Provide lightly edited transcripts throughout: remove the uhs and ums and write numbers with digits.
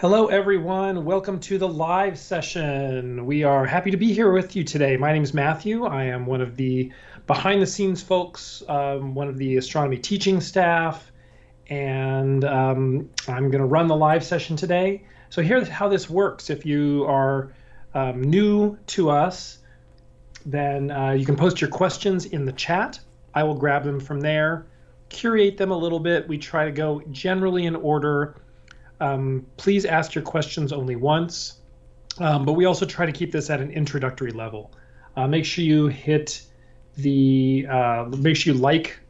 Hello, everyone. Welcome to the live session. We are happy to be here with you today. My name is Matthew. I am one of the behind-the-scenes folks, one of the astronomy teaching staff, and I'm going to run the live session today. So here's how this works. If you are new to us, then you can post your questions in the chat. I will grab them from there, curate them a little bit. We try to go generally in order. Please ask your questions only once, but we also try to keep this at an introductory level. Make sure you like the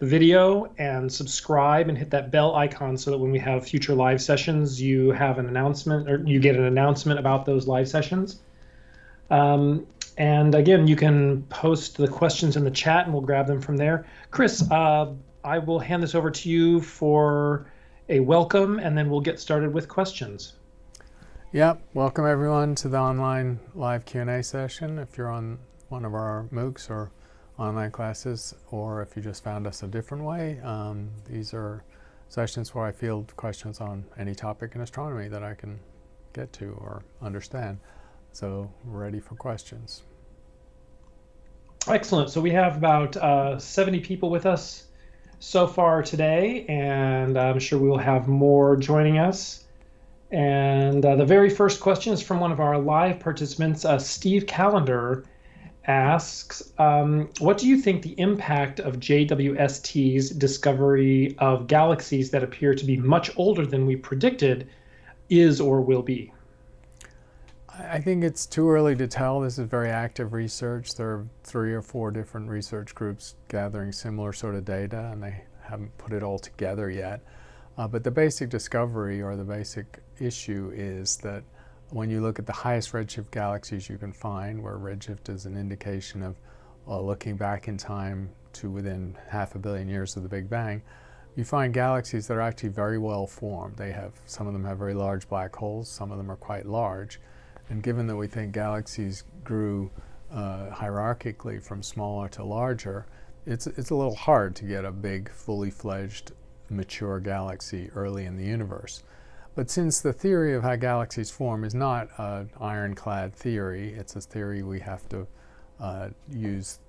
video and subscribe and hit that bell icon so that when we have future live sessions, you have an announcement, or you get an announcement about those live sessions. And again, you can post the questions in the chat and we'll grab them from there. Chris, I will hand this over to you for a welcome, and then we'll get started with questions. Yep, welcome everyone to the online live Q&A session. If you're on one of our MOOCs or online classes, or if you just found us a different way, these are sessions where I field questions on any topic in astronomy that I can get to or understand. So we're ready for questions. Excellent. So we have about 70 people with us so far today, and I'm sure we will have more joining us. And the very first question is from one of our live participants, Steve Callender, asks, what do you think the impact of JWST's discovery of galaxies that appear to be much older than we predicted is or will be? I think it's too early to tell. This is very active research. There are 3 or 4 different research groups gathering similar sort of data, and they haven't put it all together yet. But the basic discovery, or the basic issue, is that when you look at the highest redshift galaxies you can find, where redshift is an indication of looking back in time to within 500 million years of the Big Bang, you find galaxies that are actually very well formed. Some of them have very large black holes, some of them are quite large. And given that we think galaxies grew hierarchically from smaller to larger, it's a little hard to get a big, fully fledged, mature galaxy early in the universe. But since the theory of how galaxies form is not an ironclad theory, it's a theory we have to use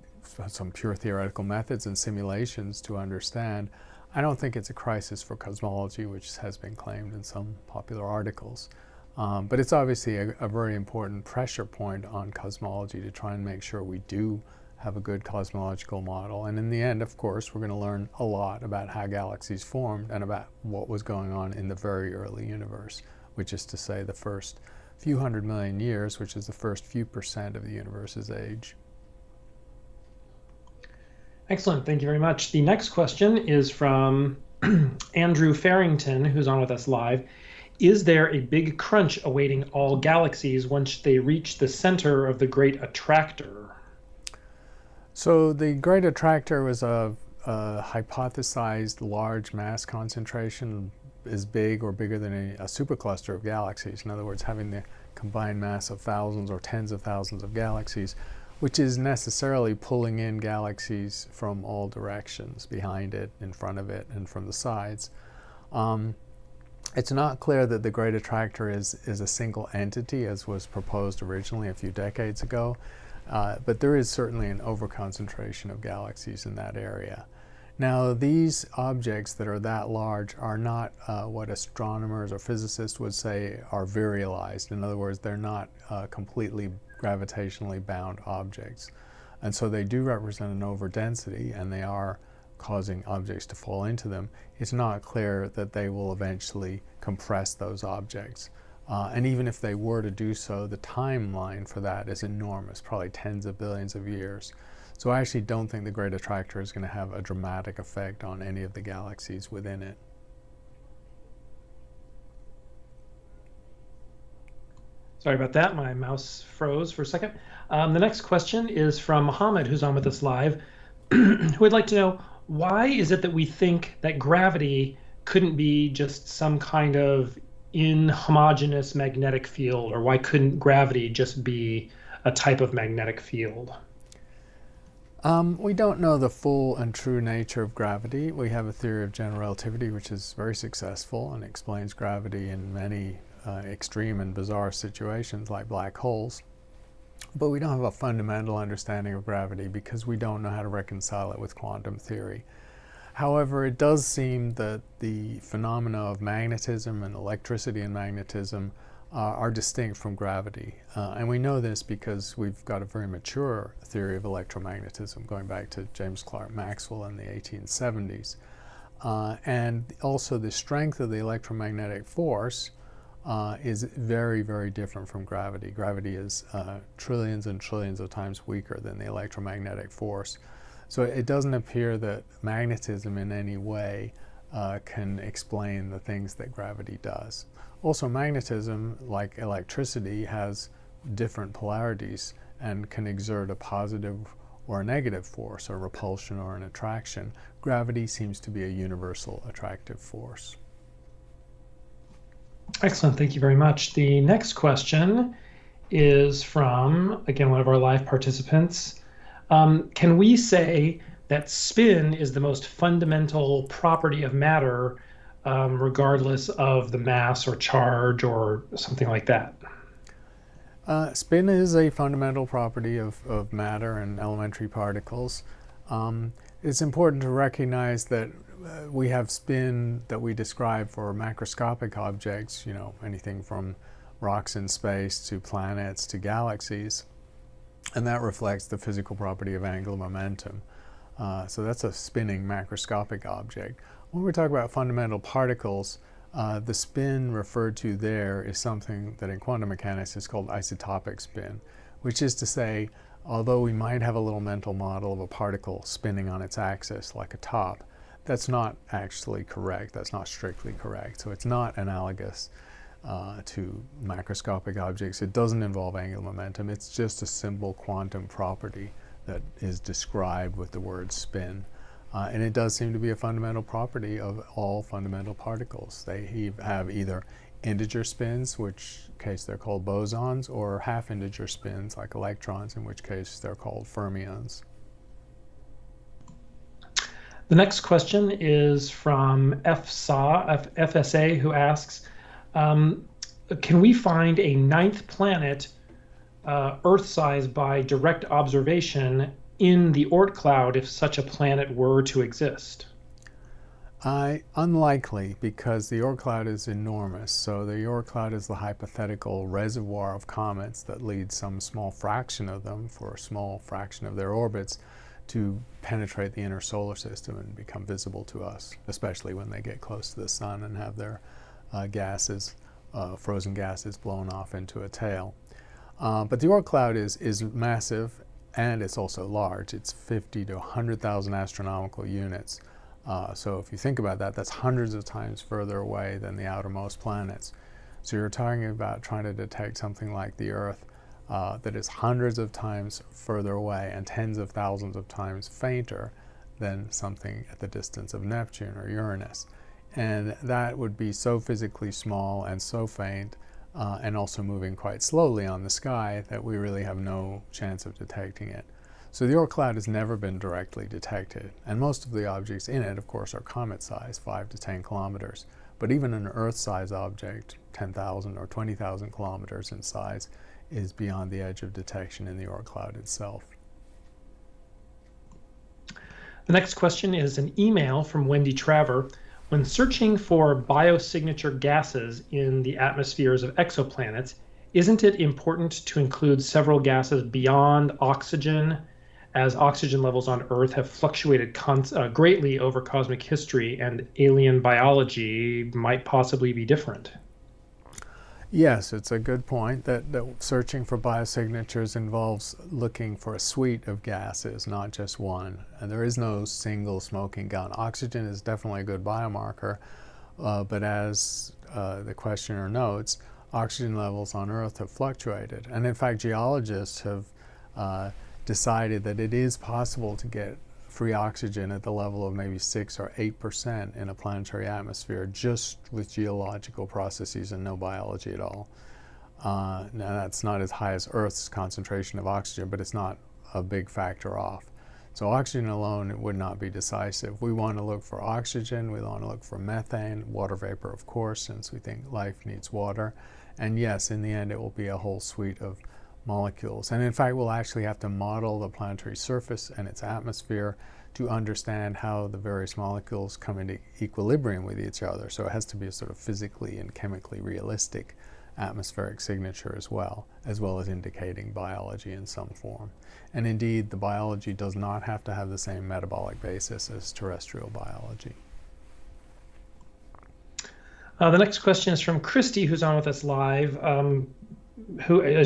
some pure theoretical methods and simulations to understand, I don't think it's a crisis for cosmology, which has been claimed in some popular articles. But it's obviously a very important pressure point on cosmology to try and make sure we do have a good cosmological model. And in the end, of course, we're going to learn a lot about how galaxies formed and about what was going on in the very early universe, which is to say the first few 100 million years, which is the first few percent of the universe's age. Excellent. Thank you very much. The next question is from Andrew Farrington, who's on with us live. Is there a big crunch awaiting all galaxies once they reach the center of the Great Attractor? So the Great Attractor was a hypothesized large mass concentration, as big or bigger than a supercluster of galaxies. In other words, having the combined mass of thousands or tens of thousands of galaxies, which is necessarily pulling in galaxies from all directions, behind it, in front of it, and from the sides. It's not clear that the Great Attractor is a single entity, as was proposed originally a few decades ago, but there is certainly an overconcentration of galaxies in that area. Now, these objects that are that large are not what astronomers or physicists would say are virialized. In other words, they're not completely gravitationally bound objects. And so they do represent an overdensity, and they are causing objects to fall into them. It's not clear that they will eventually compress those objects. And even if they were to do so, the timeline for that is enormous, probably tens of billions of years. So I actually don't think the Great Attractor is going to have a dramatic effect on any of the galaxies within it. Sorry about that. My mouse froze for a second. The next question is from Mohammed, who's on with us live, who would like to know, why is it that we think that gravity couldn't be just some kind of inhomogeneous magnetic field, or why couldn't gravity just be a type of magnetic field? We don't know the full and true nature of gravity. We have a theory of general relativity which is very successful and explains gravity in many extreme and bizarre situations like black holes. But we don't have a fundamental understanding of gravity because we don't know how to reconcile it with quantum theory. However, it does seem that the phenomena of magnetism and electricity and magnetism are distinct from gravity. And we know this because we've got a very mature theory of electromagnetism going back to James Clerk Maxwell in the 1870s. And also the strength of the electromagnetic force is very, very different from gravity. Gravity is trillions and trillions of times weaker than the electromagnetic force. So it doesn't appear that magnetism in any way can explain the things that gravity does. Also, magnetism, like electricity, has different polarities and can exert a positive or a negative force, a repulsion or an attraction. Gravity seems to be a universal attractive force. Excellent, thank you very much. The next question is from, again, one of our live participants. Can we say that spin is the most fundamental property of matter, regardless of the mass or charge or something like that? Spin is a fundamental property of matter and elementary particles. It's important to recognize that we have spin that we describe for macroscopic objects, anything from rocks in space to planets to galaxies, and that reflects the physical property of angular momentum. So that's a spinning macroscopic object. When we talk about fundamental particles, the spin referred to there is something that in quantum mechanics is called isotopic spin, which is to say, although we might have a little mental model of a particle spinning on its axis like a top, that's not actually correct. That's not strictly correct. So it's not analogous to macroscopic objects. It doesn't involve angular momentum. It's just a simple quantum property that is described with the word spin. And it does seem to be a fundamental property of all fundamental particles. They have either integer spins, which case they're called bosons, or half-integer spins like electrons, in which case they're called fermions. The next question is from FSA, who asks, can we find a ninth planet Earth-size by direct observation in the Oort cloud if such a planet were to exist? Unlikely, because the Oort cloud is enormous. So the Oort cloud is the hypothetical reservoir of comets that leads some small fraction of them for a small fraction of their orbits to penetrate the inner solar system and become visible to us, especially when they get close to the sun and have their gases, frozen gases, blown off into a tail. But the Oort cloud is massive, and it's also large. It's 50 to 100,000 astronomical units. So if you think about that, that's hundreds of times further away than the outermost planets. So you're talking about trying to detect something like the Earth that is hundreds of times further away and tens of thousands of times fainter than something at the distance of Neptune or Uranus. And that would be so physically small and so faint and also moving quite slowly on the sky that we really have no chance of detecting it. So the Oort cloud has never been directly detected, and most of the objects in it, of course, are comet-sized, 5 to 10 kilometers. But even an Earth-sized object, 10,000 or 20,000 kilometers in size, is beyond the edge of detection in the Oort cloud itself. The next question is an email from Wendy Traver. When searching for biosignature gases in the atmospheres of exoplanets, isn't it important to include several gases beyond oxygen, as oxygen levels on Earth have fluctuated greatly over cosmic history and alien biology might possibly be different? Yes, it's a good point that searching for biosignatures involves looking for a suite of gases, not just one. And there is no single smoking gun. Oxygen is definitely a good biomarker, but as the questioner notes, oxygen levels on Earth have fluctuated. And in fact, geologists have decided that it is possible to get free oxygen at the level of maybe 6 or 8% in a planetary atmosphere just with geological processes and no biology at all. Now that's not as high as Earth's concentration of oxygen, but it's not a big factor off. So oxygen alone, it would not be decisive. We want to look for oxygen, we want to look for methane, water vapor, of course, since we think life needs water. And yes, in the end, it will be a whole suite of molecules. And in fact, we'll actually have to model the planetary surface and its atmosphere to understand how the various molecules come into equilibrium with each other. So it has to be a sort of physically and chemically realistic atmospheric signature as well as indicating biology in some form. And indeed, the biology does not have to have the same metabolic basis as terrestrial biology. The next question is from Christy, who's on with us live.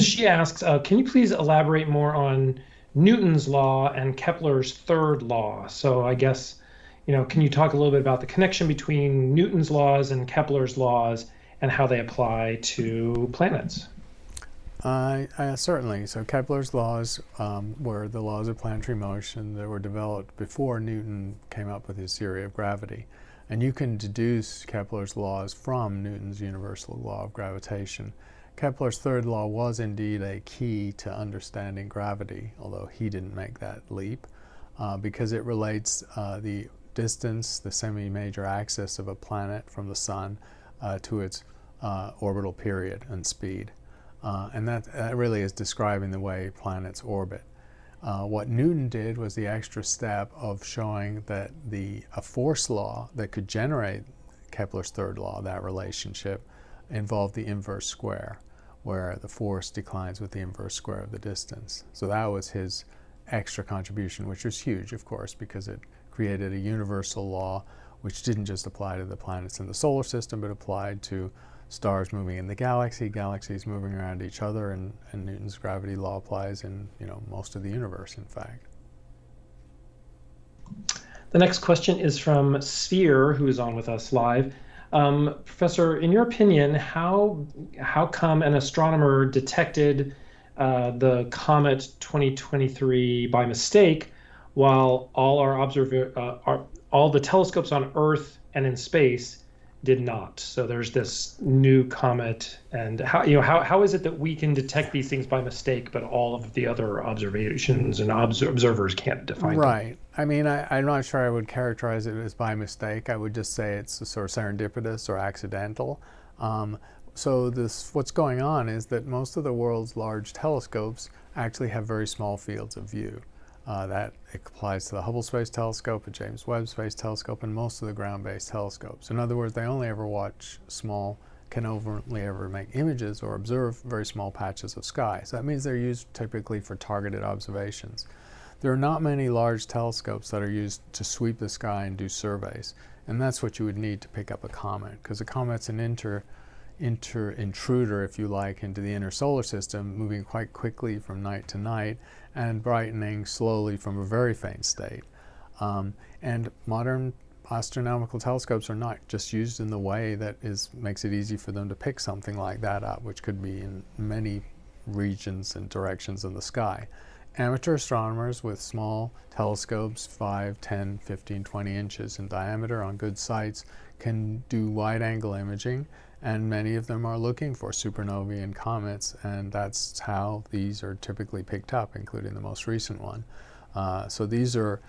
She asks, can you please elaborate more on Newton's law and Kepler's third law? So I guess, can you talk a little bit about the connection between Newton's laws and Kepler's laws and how they apply to planets? Certainly. So Kepler's laws were the laws of planetary motion that were developed before Newton came up with his theory of gravity. And you can deduce Kepler's laws from Newton's universal law of gravitation. Kepler's third law was indeed a key to understanding gravity, although he didn't make that leap, because it relates the distance, the semi-major axis of a planet from the sun to its orbital period and speed. And that really is describing the way planets orbit. What Newton did was the extra step of showing that a force law that could generate Kepler's third law, that relationship, involved the inverse square, where the force declines with the inverse square of the distance. So that was his extra contribution, which was huge, of course, because it created a universal law which didn't just apply to the planets in the solar system, but applied to stars moving in the galaxy, galaxies moving around each other, and Newton's gravity law applies in most of the universe, in fact. The next question is from Sphere, who is on with us live. Professor, in your opinion, how come an astronomer detected the comet 2023 by mistake, while all the telescopes on Earth and in space did not? So there's this new comet, and how is it that we can detect these things by mistake, but all of the other observations and observers can't define them? Right. I mean, I'm not sure I would characterize it as by mistake. I would just say it's sort of serendipitous or accidental. So what's going on is that most of the world's large telescopes actually have very small fields of view. That applies to the Hubble Space Telescope, the James Webb Space Telescope, and most of the ground-based telescopes. In other words, they only ever can only ever make images or observe very small patches of sky. So that means they're used typically for targeted observations. There are not many large telescopes that are used to sweep the sky and do surveys, and that's what you would need to pick up a comet, because a comet's an intruder, if you like, into the inner solar system, moving quite quickly from night to night and brightening slowly from a very faint state. And modern astronomical telescopes are not just used in the way that makes it easy for them to pick something like that up, which could be in many regions and directions in the sky. Amateur astronomers with small telescopes, 5, 10, 15, 20 inches in diameter on good sites, can do wide-angle imaging, and many of them are looking for supernovae and comets, and that's how these are typically picked up, including the most recent one. So these are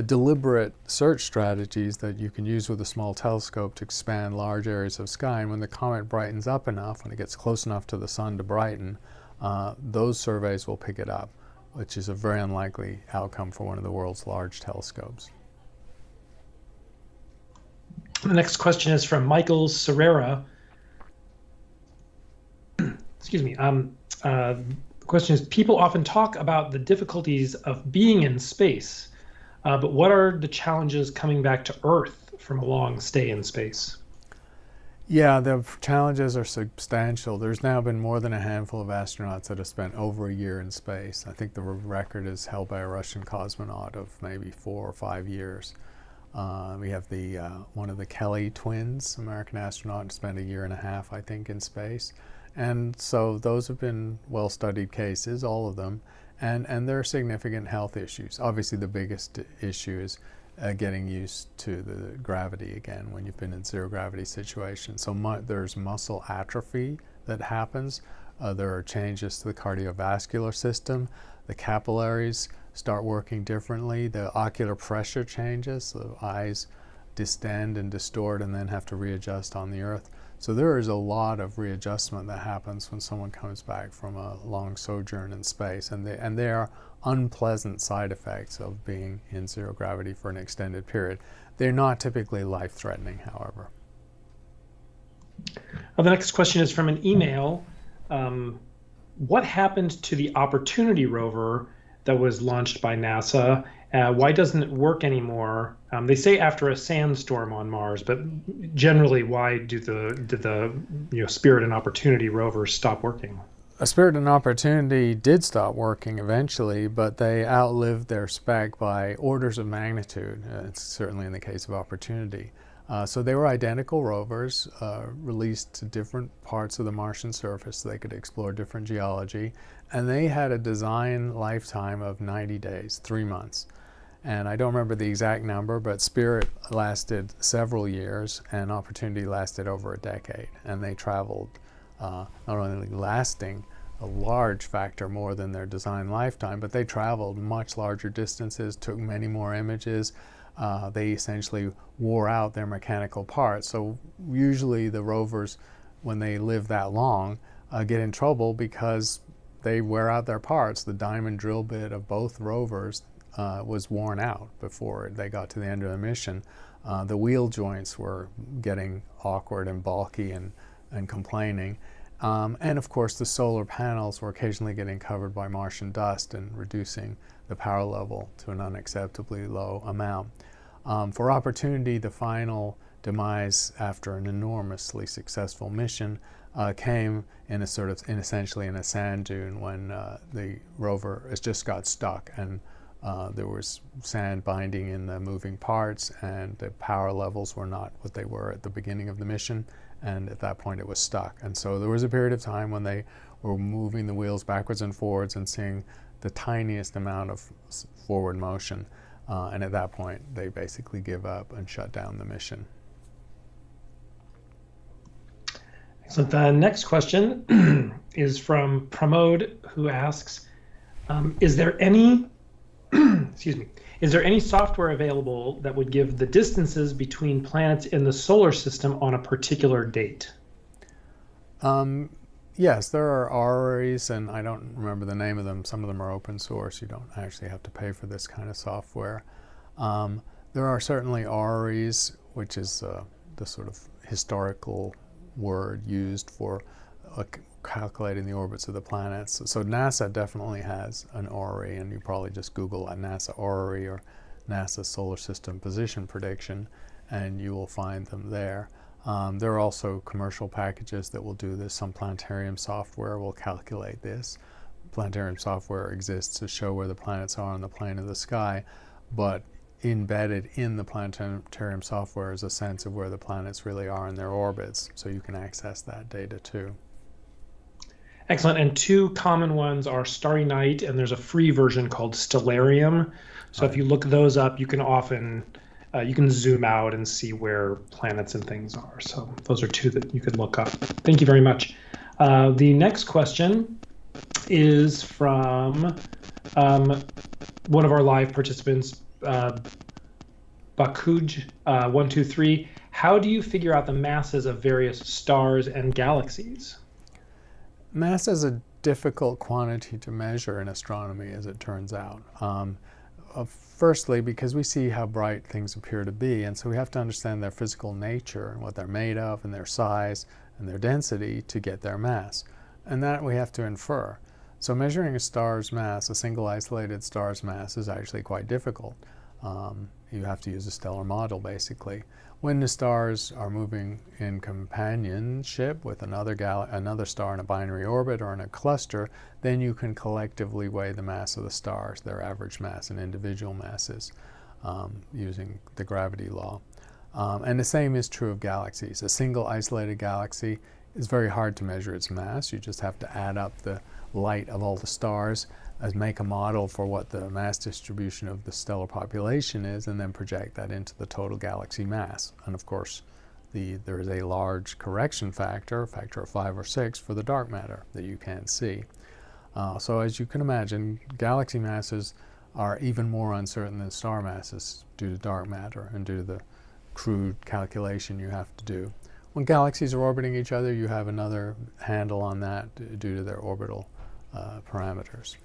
deliberate search strategies that you can use with a small telescope to expand large areas of sky, and when the comet brightens up enough, when it gets close enough to the sun to brighten, those surveys will pick it up, which is a very unlikely outcome for one of the world's large telescopes. The next question is from Michael Serrera. Excuse me. The question is, people often talk about the difficulties of being in space, but what are the challenges coming back to Earth from a long stay in space? Yeah, the challenges are substantial. There's now been more than a handful of astronauts that have spent over a year in space. I think the record is held by a Russian cosmonaut of maybe 4 or 5 years. We have one of the Kelly twins, American astronaut, spent 1.5 years, I think, in space. And so those have been well-studied cases, all of them, and there are significant health issues. Obviously, the biggest issue is getting used to the gravity again when you've been in zero gravity situations. So there's muscle atrophy that happens There are changes to the cardiovascular system. The capillaries start working differently. The ocular pressure changes. The eyes distend and distort and then have to readjust on the Earth. So there is a lot of readjustment that happens when someone comes back from a long sojourn in space, and they are unpleasant side effects of being in zero gravity for an extended period. They're not typically life-threatening, however. The next question is from an email. What happened to the Opportunity rover that was launched by NASA? Why doesn't it work anymore? They say after a sandstorm on Mars, but generally, why did the Spirit and Opportunity rovers stop working? Spirit and Opportunity did stop working eventually, but they outlived their spec by orders of magnitude. It's certainly in the case of Opportunity. So they were identical rovers released to different parts of the Martian surface so they could explore different geology, and they had a design lifetime of 90 days, 3 months. And I don't remember the exact number, but Spirit lasted several years and Opportunity lasted over a decade. And they traveled, not only lasting a large factor more than their design lifetime, but they traveled much larger distances, took many more images. They essentially wore out their mechanical parts. So usually the rovers, when they live that long, get in trouble because they wear out their parts. The diamond drill bit of both rovers was worn out before they got to the end of the mission. The wheel joints were getting awkward and bulky and complaining. And of course the solar panels were occasionally getting covered by Martian dust and reducing the power level to an unacceptably low amount. For Opportunity, the final demise after an enormously successful mission came in essentially in a sand dune when the rover just got stuck, and there was sand binding in the moving parts, and the power levels were not what they were at the beginning of the mission, and at that point it was stuck. And so there was a period of time when they were moving the wheels backwards and forwards and seeing the tiniest amount of forward motion, and at that point they basically give up and shut down the mission. So the next question is from Pramod, who asks, is there any is there any software available that would give the distances between planets in the solar system on a particular date? Yes, there are RREs, and I don't remember the name of them. Some of them are open source. You don't actually have to pay for this kind of software. There are certainly RREs, which is the sort of historical word used for calculating the orbits of the planets. So NASA definitely has an RRE, and you probably just Google a NASA RRE or NASA Solar System Position Prediction, and you will find them there. There are also commercial packages that will do this. Some planetarium software will calculate this. Planetarium software exists to show where the planets are on the plane of the sky, but embedded in the planetarium software is a sense of where the planets really are in their orbits, so you can access that data too. Excellent. And two common ones are Starry Night, and there's a free version called Stellarium. So if you look those up, you can often you can zoom out and see where planets and things are. So those are two that you could look up. Thank you very much. The next question is from one of our live participants, Bakuj123. How do you figure out the masses of various stars and galaxies? Mass is a difficult quantity to measure in astronomy, as it turns out. Firstly, because we see how bright things appear to be, and so we have to understand their physical nature and what they're made of and their size and their density to get their mass. And that we have to infer. So measuring a star's mass, a single isolated star's mass, is actually quite difficult. You have to use a stellar model, basically. When the stars are moving in companionship with another star in a binary orbit or in a cluster, then you can collectively weigh the mass of the stars, their average mass and individual masses, using the gravity law. And the same is true of galaxies. A single isolated galaxy is very hard to measure its mass. You just have to add up the light of all the stars, make a model for what the mass distribution of the stellar population is, and then project that into the total galaxy mass. And of course, there is a large correction factor, a factor of 5 or 6, for the dark matter that you can't see. So as you can imagine, galaxy masses are even more uncertain than star masses due to dark matter and due to the crude calculation you have to do. When galaxies are orbiting each other, you have another handle on that due to their orbital parameters.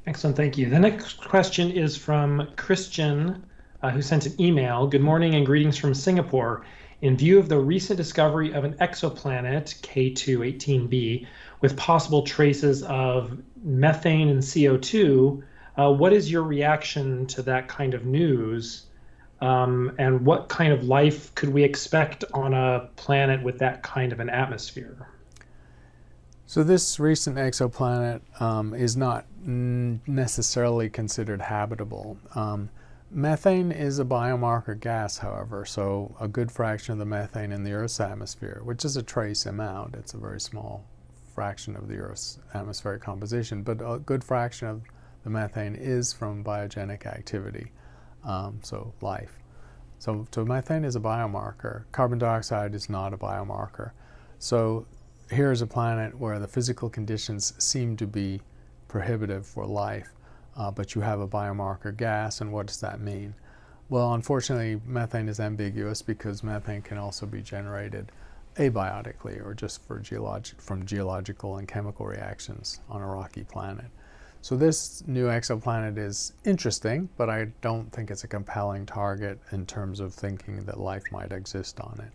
Excellent, thank you. The next question is from Christian, who sent an email. Good morning and greetings from Singapore. In view of the recent discovery of an exoplanet, K2-18b, with possible traces of methane and CO2, what is your reaction to that kind of news? And what kind of life could we expect on a planet with that kind of an atmosphere? So this recent exoplanet is not necessarily considered habitable. Methane is a biomarker gas, however, so a good fraction of the methane in the Earth's atmosphere, which is a trace amount, it's a very small fraction of the Earth's atmospheric composition, but a good fraction of the methane is from biogenic activity, so life. So methane is a biomarker. Carbon dioxide is not a biomarker. So here is a planet where the physical conditions seem to be prohibitive for life, but you have a biomarker gas, and what does that mean? Well, unfortunately, methane is ambiguous because methane can also be generated abiotically or just from geological and chemical reactions on a rocky planet. So this new exoplanet is interesting, but I don't think it's a compelling target in terms of thinking that life might exist on it.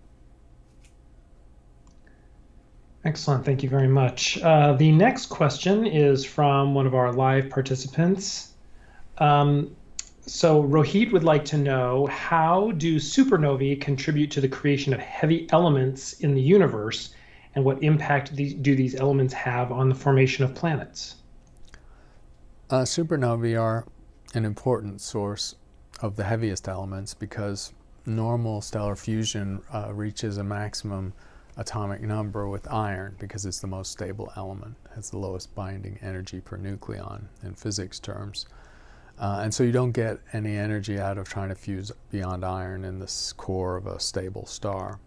Excellent, thank you very much. The next question is from one of our live participants. So Rohit would like to know, how do supernovae contribute to the creation of heavy elements in the universe, and what impact do these elements have on the formation of planets? Supernovae are an important source of the heaviest elements because normal stellar fusion reaches a maximum atomic number with iron because it's the most stable element, has the lowest binding energy per nucleon in physics terms. And so you don't get any energy out of trying to fuse beyond iron in the core of a stable star.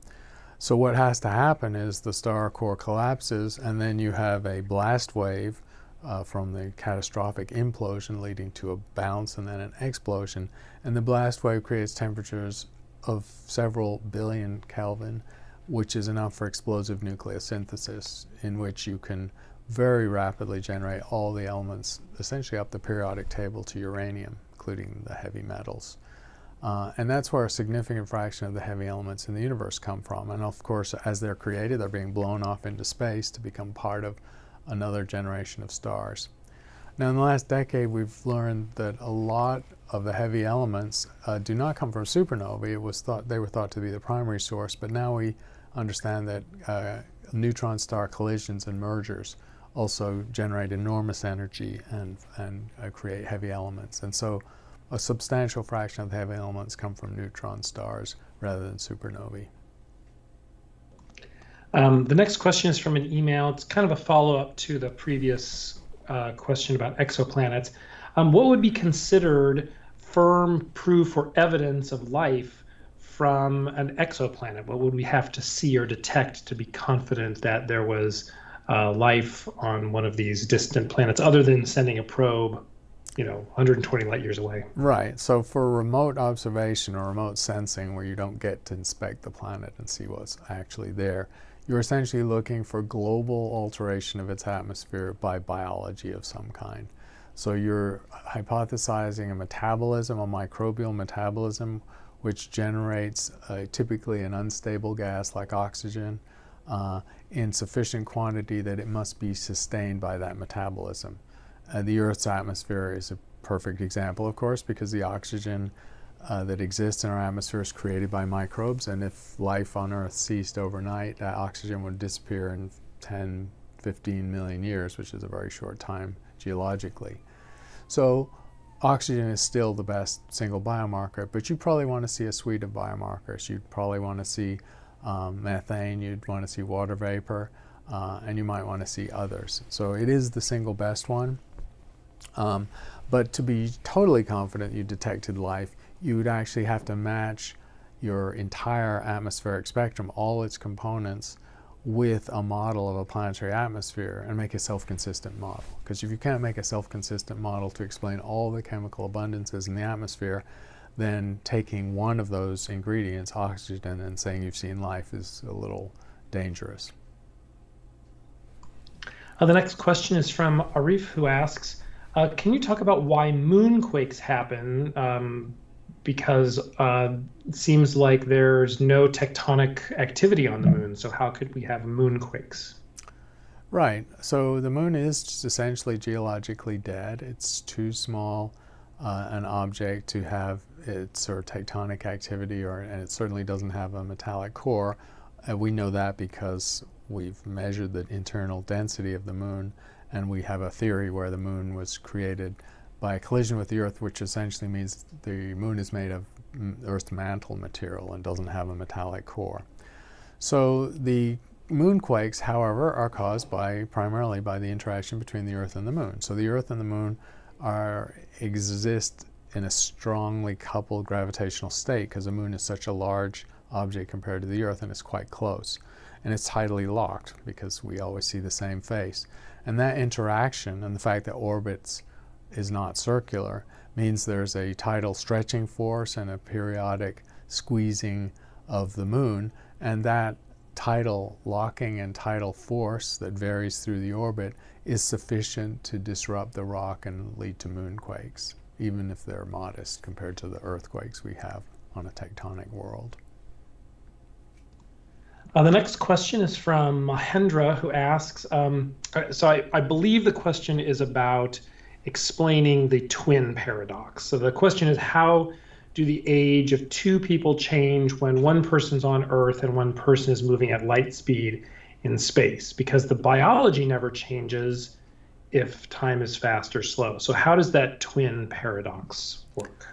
So what has to happen is the star core collapses, and then you have a blast wave from the catastrophic implosion leading to a bounce and then an explosion. And the blast wave creates temperatures of several billion Kelvin, which is enough for explosive nucleosynthesis, in which you can very rapidly generate all the elements essentially up the periodic table to uranium, including the heavy metals. And that's where a significant fraction of the heavy elements in the universe come from. And of course, as they're created, they're being blown off into space to become part of another generation of stars. Now, in the last decade, we've learned that a lot of the heavy elements do not come from supernovae. They were thought to be the primary source, but now we understand that neutron star collisions and mergers also generate enormous energy and create heavy elements. And so a substantial fraction of the heavy elements come from neutron stars rather than supernovae. The next question is from an email. It's kind of a follow-up to the previous question about exoplanets. What would be considered firm proof or evidence of life from an exoplanet? What would we have to see or detect to be confident that there was life on one of these distant planets, other than sending a probe, 120 light years away? Right. So for remote observation or remote sensing, where you don't get to inspect the planet and see what's actually there, you're essentially looking for global alteration of its atmosphere by biology of some kind. So you're hypothesizing a metabolism, a microbial metabolism, which generates typically an unstable gas like oxygen in sufficient quantity that it must be sustained by that metabolism. The Earth's atmosphere is a perfect example, of course, because the oxygen that exists in our atmosphere is created by microbes, and if life on Earth ceased overnight, that oxygen would disappear in 10, 15 million years, which is a very short time geologically. So oxygen is still the best single biomarker, but you probably want to see a suite of biomarkers. You'd probably want to see methane, you'd want to see water vapor, and you might want to see others. So it is the single best one. But to be totally confident you detected life, you would actually have to match, your entire atmospheric spectrum, all its components, with a model of a planetary atmosphere and make a self-consistent model. Because if you can't make a self-consistent model to explain all the chemical abundances in the atmosphere, then taking one of those ingredients, oxygen, and saying you've seen life is a little dangerous. The next question is from Arif, who asks, can you talk about why moonquakes happen? Because it seems like there's no tectonic activity on the moon, so how could we have moonquakes? Right. So the moon is just essentially geologically dead. It's too small an object to have its sort of tectonic activity, and it certainly doesn't have a metallic core. We know that because we've measured the internal density of the moon, and we have a theory where the moon was created by a collision with the Earth, which essentially means the moon is made of Earth's mantle material and doesn't have a metallic core. So the moonquakes, however, are caused primarily by the interaction between the Earth and the moon. So the Earth and the moon exist in a strongly coupled gravitational state because the moon is such a large object compared to the Earth, and it's quite close. And it's tidally locked because we always see the same face. And that interaction and the fact that orbits is not circular means there's a tidal stretching force and a periodic squeezing of the moon, and that tidal locking and tidal force that varies through the orbit is sufficient to disrupt the rock and lead to moonquakes, even if they're modest compared to the earthquakes we have on a tectonic world. The next question is from Mahendra, who asks, so I believe the question is about explaining the twin paradox. So the question is, how do the age of two people change when one person's on Earth and one person is moving at light speed in space? Because the biology never changes if time is fast or slow. So how does that twin paradox work?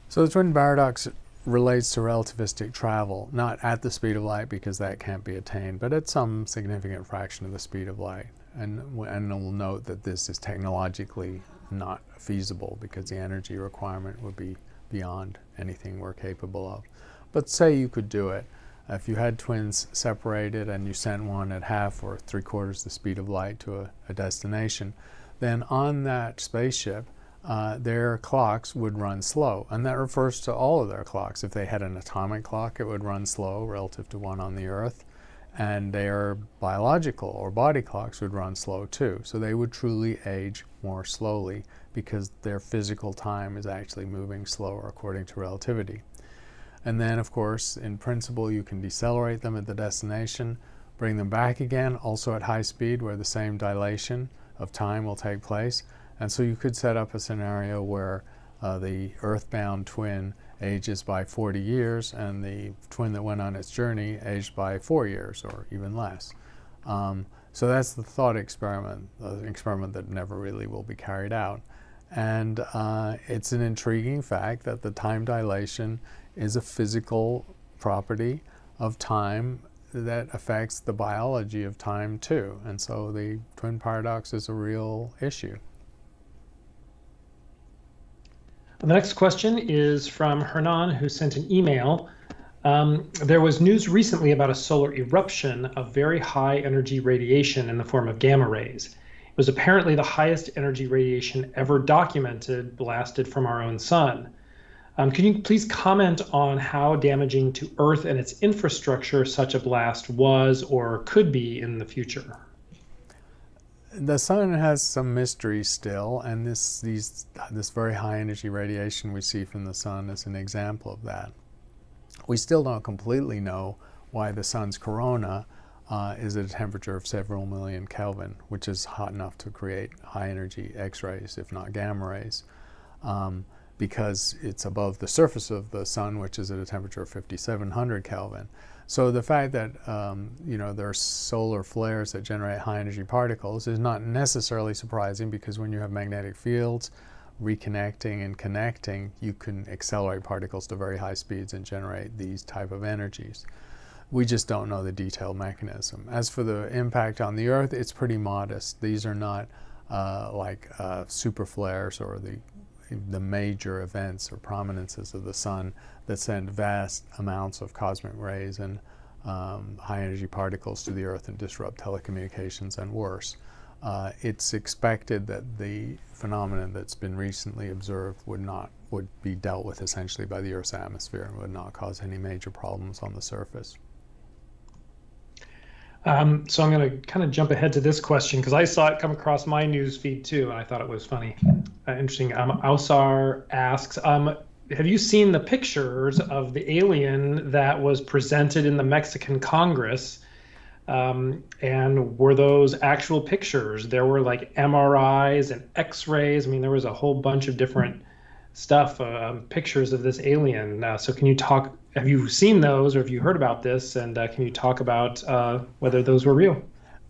So the twin paradox relates to relativistic travel, not at the speed of light because that can't be attained, but at some significant fraction of the speed of light. And we'll note that this is technologically not feasible because the energy requirement would be beyond anything we're capable of. But say you could do it. If you had twins separated and you sent one at half or 3/4 the speed of light to a destination, then on that spaceship, their clocks would run slow. And that refers to all of their clocks. If they had an atomic clock, it would run slow relative to one on the Earth. And their biological or body clocks would run slow too. So they would truly age more slowly because their physical time is actually moving slower according to relativity. And then, of course, in principle, you can decelerate them at the destination, bring them back again, also at high speed where the same dilation of time will take place. And so you could set up a scenario where the earthbound twin ages by 40 years and the twin that went on its journey aged by 4 years or even less. So that's the thought experiment, an experiment that never really will be carried out. And it's an intriguing fact that the time dilation is a physical property of time that affects the biology of time too. And so the twin paradox is a real issue. The next question is from Hernan, who sent an email. There was news recently about a solar eruption of very high energy radiation in the form of gamma rays. It was apparently the highest energy radiation ever documented blasted from our own sun. Can you please comment on how damaging to Earth and its infrastructure such a blast was or could be in the future? The sun has some mystery still, and this very high energy radiation we see from the sun is an example of that. We still don't completely know why the sun's corona is at a temperature of several million Kelvin, which is hot enough to create high energy X-rays, if not gamma rays, because it's above the surface of the sun, which is at a temperature of 5,700 Kelvin. So the fact that there are solar flares that generate high energy particles is not necessarily surprising, because when you have magnetic fields reconnecting and connecting, you can accelerate particles to very high speeds and generate these type of energies. We just don't know the detailed mechanism. As for the impact on the Earth, it's pretty modest. These are not like super flares or the the major events or prominences of the sun that send vast amounts of cosmic rays and high energy particles to the Earth and disrupt telecommunications and worse. It's expected that the phenomenon that's been recently observed would be dealt with essentially by the Earth's atmosphere and would not cause any major problems on the surface. So I'm going to kind of jump ahead to this question because I saw it come across my news feed too, and I thought it was funny, interesting. Ausar asks, have you seen the pictures of the alien that was presented in the Mexican Congress? And were those actual pictures? There were like MRIs and X-rays. I mean, there was a whole bunch of different stuff, pictures of this alien. So can you talk, have you seen those or have you heard about this? And can you talk about whether those were real?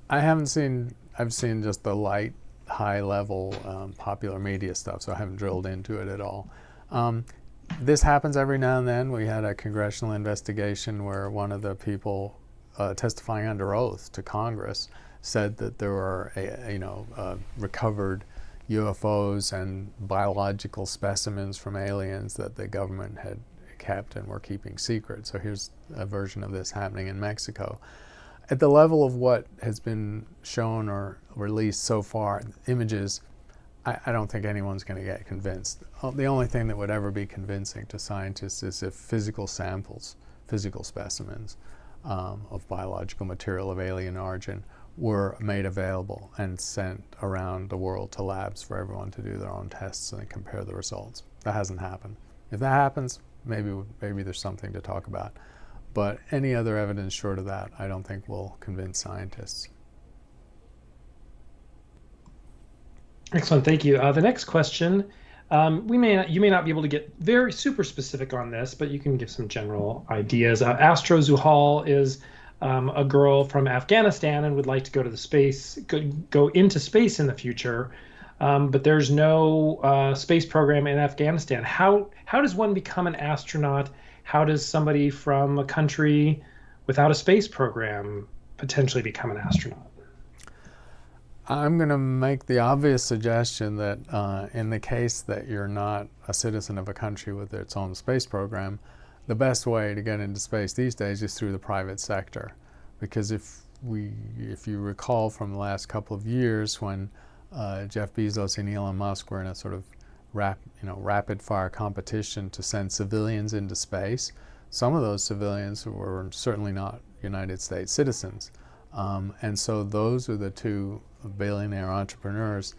I haven't seen, I've seen just the light, high level popular media stuff, so I haven't drilled into it at all. This happens every now and then. We had a congressional investigation where one of the people testifying under oath to Congress said that there were recovered UFOs and biological specimens from aliens that the government had kept and were keeping secret. So here's a version of this happening in Mexico. At the level of what has been shown or released so far, images, I don't think anyone's going to get convinced. The only thing that would ever be convincing to scientists is if physical samples, physical specimens of biological material of alien origin were made available and sent around the world to labs for everyone to do their own tests and compare the results. That hasn't happened. If that happens, maybe there's something to talk about. But any other evidence short of that, I don't think will convince scientists. Excellent, thank you. The next question, you may not be able to get very super specific on this, but you can give some general ideas. Astro Zuhal is a girl from Afghanistan and would like to go to the space, go into space in the future, but there's no space program in Afghanistan. How does one become an astronaut? How does somebody from a country without a space program potentially become an astronaut? I'm going to make the obvious suggestion that in the case that you're not a citizen of a country with its own space program, the best way to get into space these days is through the private sector. Because if you recall from the last couple of years when Jeff Bezos and Elon Musk were in a sort of rapid fire competition to send civilians into space, some of those civilians were certainly not United States citizens. And so those are the two billionaire entrepreneurs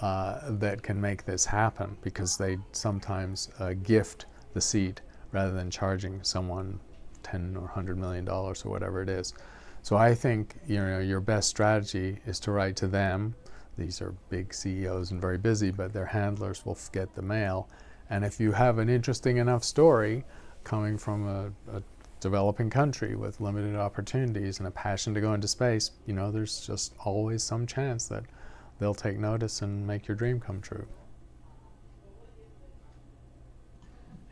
that can make this happen because they sometimes gift the seat rather than charging someone $10 or $100 million or whatever it is. So I think your best strategy is to write to them. These are big CEOs and very busy, but their handlers will get the mail. And if you have an interesting enough story coming from a developing country with limited opportunities and a passion to go into space, there's just always some chance that they'll take notice and make your dream come true.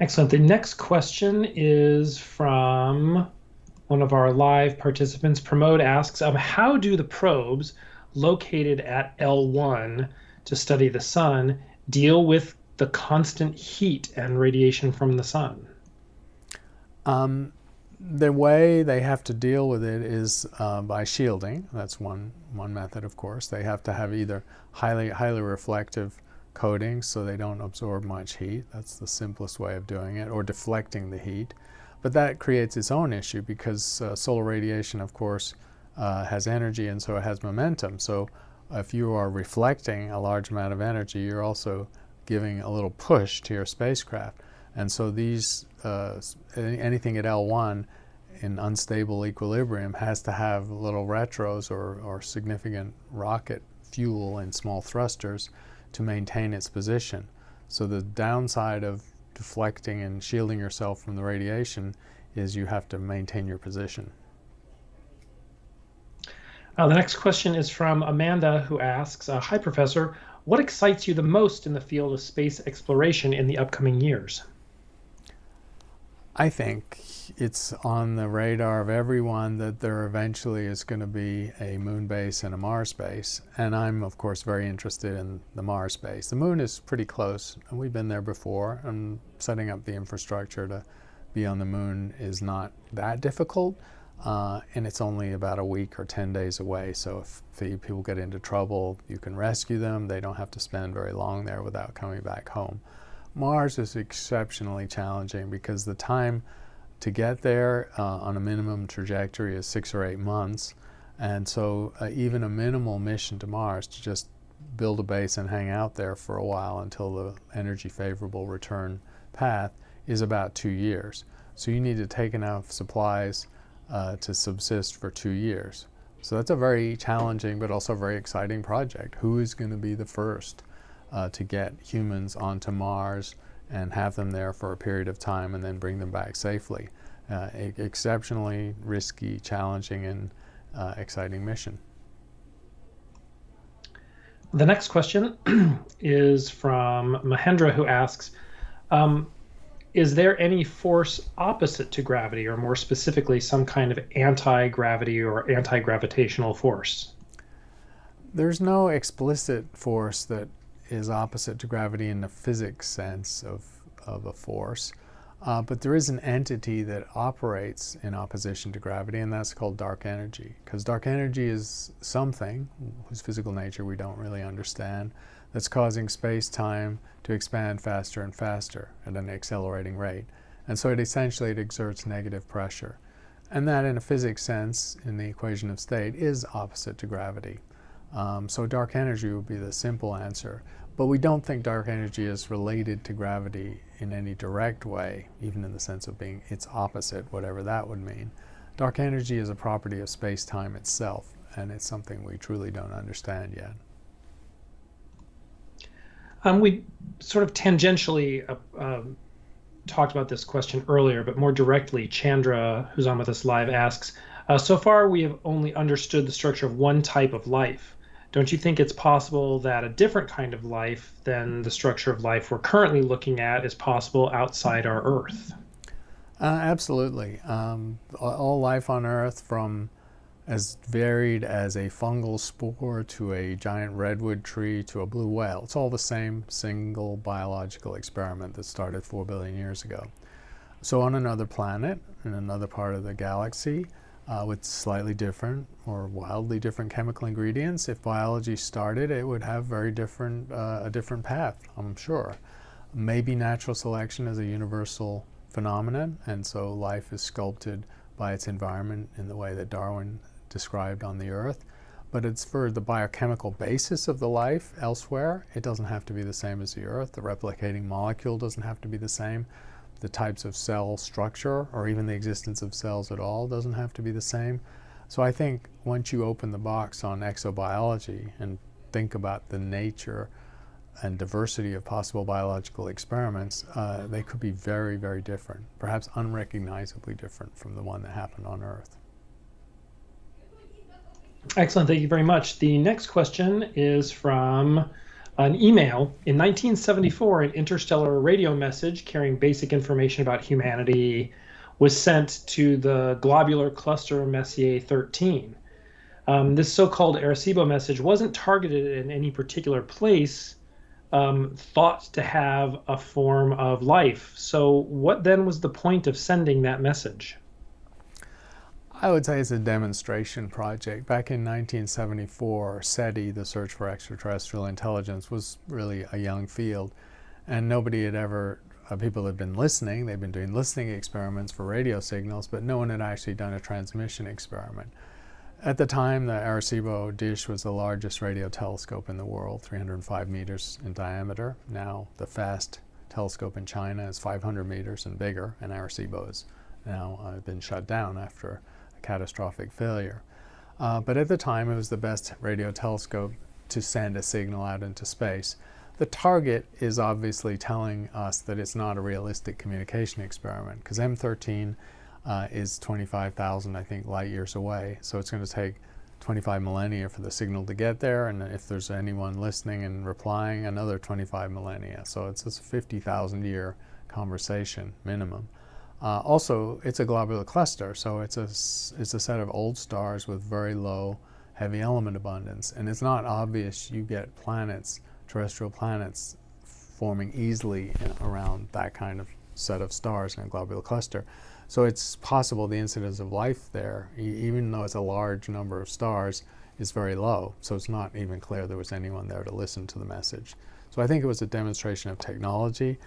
Excellent. The next question is from one of our live participants. Pramod asks, how do the probes located at L1 to study the sun deal with the constant heat and radiation from the sun? The way they have to deal with it is by shielding. That's one method, of course. They have to have either highly reflective coatings so they don't absorb much heat. That's the simplest way of doing it, or deflecting the heat. But that creates its own issue because solar radiation, of course, has energy and so it has momentum. So if you are reflecting a large amount of energy, you're also giving a little push to your spacecraft. And so these, anything at L1 in unstable equilibrium has to have little retros or significant rocket fuel and small thrusters to maintain its position. So the downside of deflecting and shielding yourself from the radiation is you have to maintain your position. The next question is from Amanda, who asks, hi, Professor, what excites you the most in the field of space exploration in the upcoming years? I think it's on the radar of everyone that there eventually is going to be a moon base and a Mars base. And I'm, of course, very interested in the Mars base. The moon is pretty close, and we've been there before, and setting up the infrastructure to be on the moon is not that difficult. And it's only about a week or 10 days away. So if the people get into trouble, you can rescue them. They don't have to spend very long there without coming back home. Mars is exceptionally challenging because the time to get there on a minimum trajectory is 6 or 8 months. And so even a minimal mission to Mars, to just build a base and hang out there for a while until the energy favorable return path, is about 2 years. So you need to take enough supplies to subsist for 2 years. So that's a very challenging but also very exciting project. Who is going to be the first to get humans onto Mars and have them there for a period of time and then bring them back safely? Exceptionally risky, challenging, and exciting mission. The next question is from Mahendra, who asks, is there any force opposite to gravity, or more specifically, some kind of anti-gravity or anti-gravitational force? There's no explicit force that is opposite to gravity in the physics sense of a force, but there is an entity that operates in opposition to gravity, and that's called dark energy. Because dark energy is something whose physical nature we don't really understand, that's causing space-time to expand faster and faster at an accelerating rate. And so it exerts negative pressure. And that, in a physics sense, in the equation of state, is opposite to gravity. So dark energy would be the simple answer. But we don't think dark energy is related to gravity in any direct way, even in the sense of being its opposite, whatever that would mean. Dark energy is a property of space-time itself, and it's something we truly don't understand yet. We sort of tangentially talked about this question earlier, but more directly, Chandra, who's on with us live, asks, so far we have only understood the structure of one type of life. Don't you think it's possible that a different kind of life than the structure of life we're currently looking at is possible outside our Earth? Absolutely. All life on Earth, from as varied as a fungal spore to a giant redwood tree to a blue whale, it's all the same single biological experiment that started 4 billion years ago. So on another planet, in another part of the galaxy, with slightly different or wildly different chemical ingredients, if biology started, it would have very different, a different path, I'm sure. Maybe natural selection is a universal phenomenon, and so life is sculpted by its environment in the way that Darwin described on the Earth. But it's for the biochemical basis of the life elsewhere. It doesn't have to be the same as the Earth. The replicating molecule doesn't have to be the same. The types of cell structure, or even the existence of cells at all, doesn't have to be the same. So I think once you open the box on exobiology and think about the nature and diversity of possible biological experiments, they could be very, very different, perhaps unrecognizably different from the one that happened on Earth. Excellent, thank you very much. The next question is from an email. In 1974, an interstellar radio message carrying basic information about humanity was sent to the globular cluster Messier 13. This so-called Arecibo message wasn't targeted in any particular place, thought to have a form of life. So what then was the point of sending that message? I would say it's a demonstration project. Back in 1974, SETI, the Search for Extraterrestrial Intelligence, was really a young field, and nobody had ever, people had been listening, they'd been doing listening experiments for radio signals, but no one had actually done a transmission experiment. At the time, the Arecibo dish was the largest radio telescope in the world, 305 meters in diameter. Now the FAST telescope in China is 500 meters and bigger, and Arecibo has now been shut down after catastrophic failure. But at the time, it was the best radio telescope to send a signal out into space. The target is obviously telling us that it's not a realistic communication experiment, because M13 is 25,000, I think, light years away. So it's going to take 25 millennia for the signal to get there, and if there's anyone listening and replying, another 25 millennia. So it's a 50,000 year conversation minimum. Also, it's a globular cluster, so it's a set of old stars with very low heavy element abundance, and it's not obvious you get planets, terrestrial planets, forming easily around that kind of set of stars in a globular cluster. So it's possible the incidence of life there, even though it's a large number of stars, is very low. So it's not even clear there was anyone there to listen to the message. So I think it was a demonstration of technology.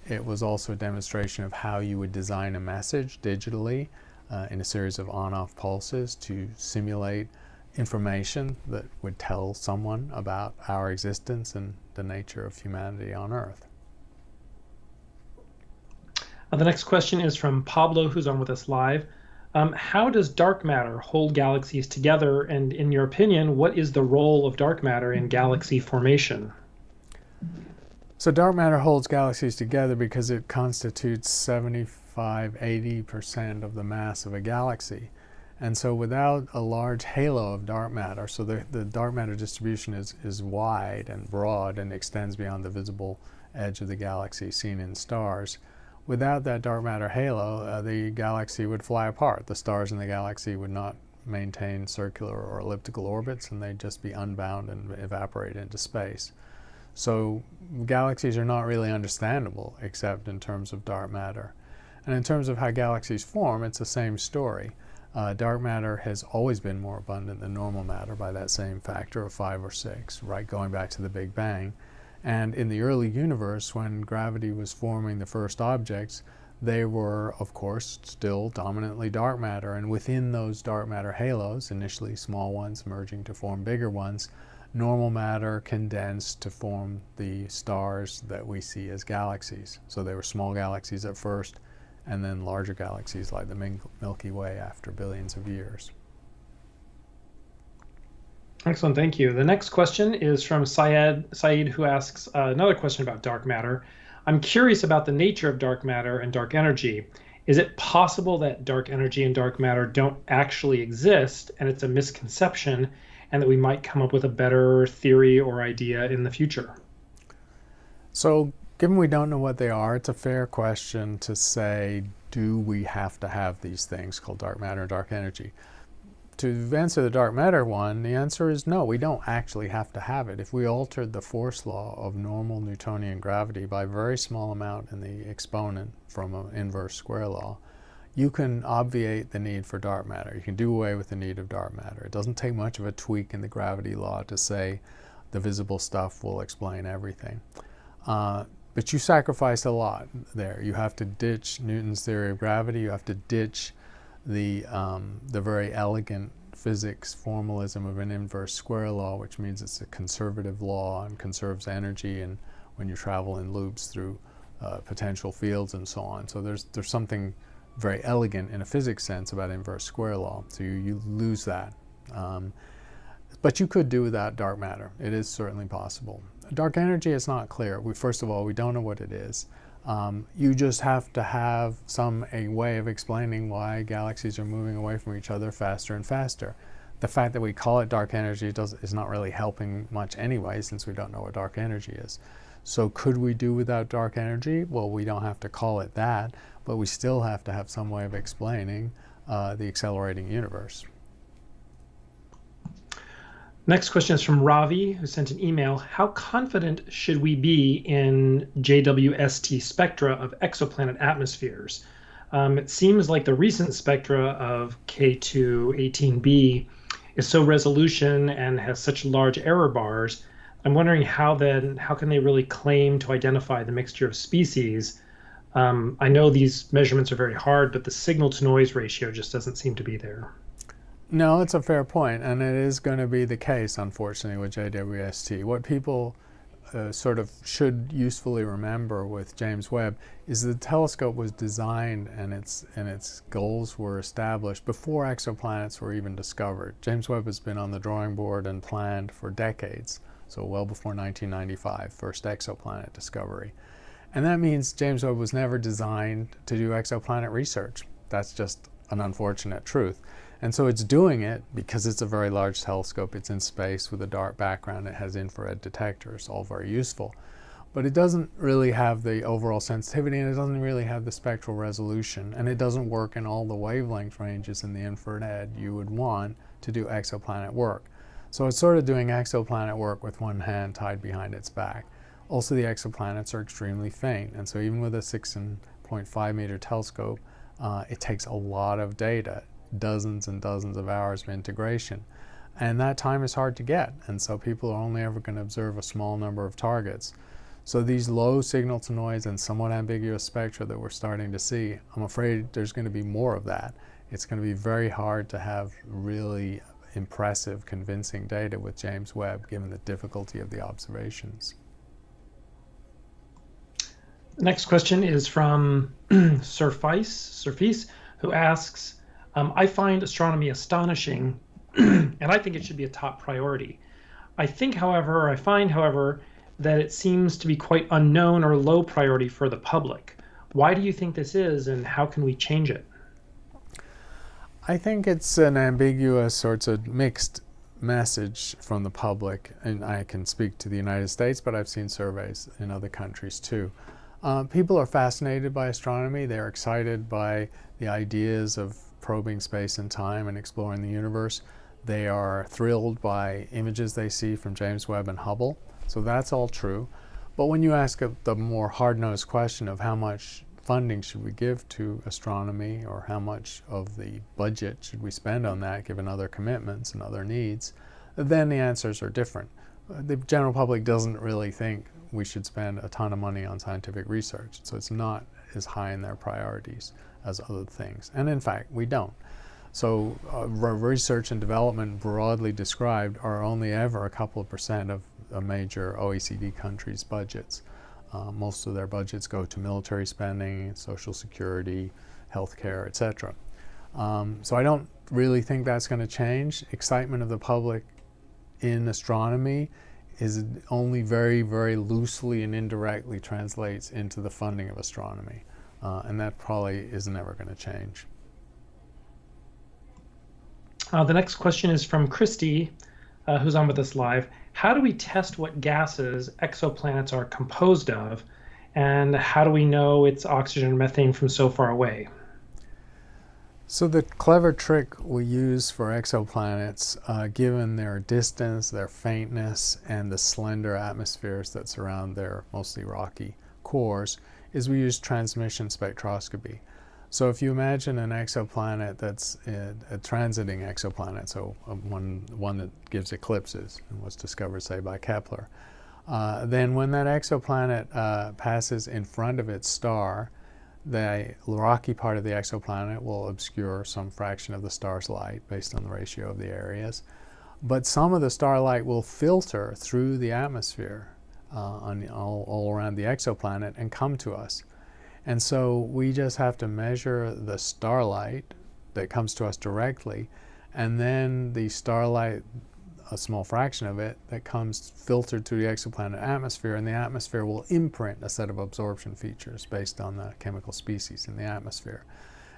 It was also a demonstration of how you would design a message digitally in a series of on-off pulses to simulate information that would tell someone about our existence and the nature of humanity on Earth. The next question is from Pablo, who's on with us live. How does dark matter hold galaxies together? And in your opinion, what is the role of dark matter in galaxy formation? So dark matter holds galaxies together because it constitutes 75–80% of the mass of a galaxy. And so without a large halo of dark matter, so the dark matter distribution is wide and broad and extends beyond the visible edge of the galaxy seen in stars. Without that dark matter halo, the galaxy would fly apart. The stars in the galaxy would not maintain circular or elliptical orbits, and they'd just be unbound and evaporate into space. So galaxies are not really understandable except in terms of dark matter. And in terms of how galaxies form, it's the same story. Dark matter has always been more abundant than normal matter by that same factor of 5 or 6, right, going back to the Big Bang. And in the early universe, when gravity was forming the first objects, they were, of course, still dominantly dark matter. And within those dark matter halos, initially small ones merging to form bigger ones, normal matter condensed to form the stars that we see as galaxies. So they were small galaxies at first, and then larger galaxies like the Milky Way after billions of years. Excellent, thank you. The next question is from Saeed, who asks another question about dark matter. I'm curious about the nature of dark matter and dark energy. Is it possible that dark energy and dark matter don't actually exist, and it's a misconception, and that we might come up with a better theory or idea in the future? So, given we don't know what they are, it's a fair question to say, do we have to have these things called dark matter and dark energy? To answer the dark matter one, the answer is no, we don't actually have to have it. If we altered the force law of normal Newtonian gravity by a very small amount in the exponent from an inverse square law, you can obviate the need for dark matter. You can do away with the need of dark matter. It doesn't take much of a tweak in the gravity law to say the visible stuff will explain everything. But you sacrifice a lot there. You have to ditch Newton's theory of gravity. You have to ditch the very elegant physics formalism of an inverse square law, which means it's a conservative law and conserves energy, and when you travel in loops through potential fields and so on. So there's something very elegant in a physics sense about inverse square law. So you lose that. But you could do without dark matter. It is certainly possible. Dark energy is not clear. First of all, we don't know what it is. You just have to have a way of explaining why galaxies are moving away from each other faster and faster. The fact that we call it dark energy is not really helping much anyway, since we don't know what dark energy is. So could we do without dark energy? Well, we don't have to call it that, but we still have to have some way of explaining the accelerating universe. Next question is from Ravi, who sent an email. How confident should we be in JWST Spectra of exoplanet atmospheres? It seems like the recent spectra of K2-18b is so resolution and has such large error bars. I'm wondering how can they really claim to identify the mixture of species? I know these measurements are very hard, but the signal to noise ratio just doesn't seem to be there. No, it's a fair point, and it is going to be the case, unfortunately, with JWST. What people sort of should usefully remember with James Webb is the telescope was designed and its goals were established before exoplanets were even discovered. James Webb has been on the drawing board and planned for decades, so well before 1995, first exoplanet discovery. And that means James Webb was never designed to do exoplanet research. That's just an unfortunate truth. And so it's doing it because it's a very large telescope. It's in space with a dark background. It has infrared detectors, all very useful. but it doesn't really have the overall sensitivity, and it doesn't really have the spectral resolution, and it doesn't work in all the wavelength ranges in the infrared you would want to do exoplanet work. So it's sort of doing exoplanet work with one hand tied behind its back. Also, the exoplanets are extremely faint, and so even with a 6.5 meter telescope, it takes a lot of data, dozens and dozens of hours of integration. And that time is hard to get, and so people are only ever going to observe a small number of targets. So these low signal to noise and somewhat ambiguous spectra that we're starting to see, I'm afraid there's going to be more of that. It's going to be very hard to have really impressive, convincing data with James Webb, given the difficulty of the observations. The next question is from Surfice, who asks, I find astronomy astonishing, and I think it should be a top priority. I find, however, that it seems to be quite unknown or low priority for the public. Why do you think this is, and how can we change it? I think it's an ambiguous, sorts of mixed message from the public, and I can speak to the United States, but I've seen surveys in other countries too. People are fascinated by astronomy. They're excited by the ideas of probing space and time and exploring the universe. They are thrilled by images they see from James Webb and Hubble. So that's all true. But when you ask the more hard-nosed question of how much funding should we give to astronomy, or how much of the budget should we spend on that given other commitments and other needs, then the answers are different. The general public doesn't really think we should spend a ton of money on scientific research, so it's not as high in their priorities as other things. And in fact, we don't. So research and development, broadly described, are only ever a couple of % of a major OECD countries' budgets. Most of their budgets go to military spending, social security, healthcare, etc. So I don't really think that's going to change. Excitement of the public in astronomy is only very, very loosely and indirectly translates into the funding of astronomy. And that probably isn't ever going to change. The next question is from Christy, who's on with us live. How do we test what gases exoplanets are composed of, and how do we know it's oxygen and methane from so far away? So the clever trick we use for exoplanets, given their distance, their faintness, and the slender atmospheres that surround their mostly rocky cores, is we use transmission spectroscopy. So if you imagine an exoplanet that's a transiting exoplanet, so one that gives eclipses and was discovered, say, by Kepler, then when that exoplanet passes in front of its star, the rocky part of the exoplanet will obscure some fraction of the star's light based on the ratio of the areas. But some of the starlight will filter through the atmosphere all around the exoplanet and come to us. And so we just have to measure the starlight that comes to us directly, and then the starlight, a small fraction of it, that comes filtered through the exoplanet atmosphere, and the atmosphere will imprint a set of absorption features based on the chemical species in the atmosphere.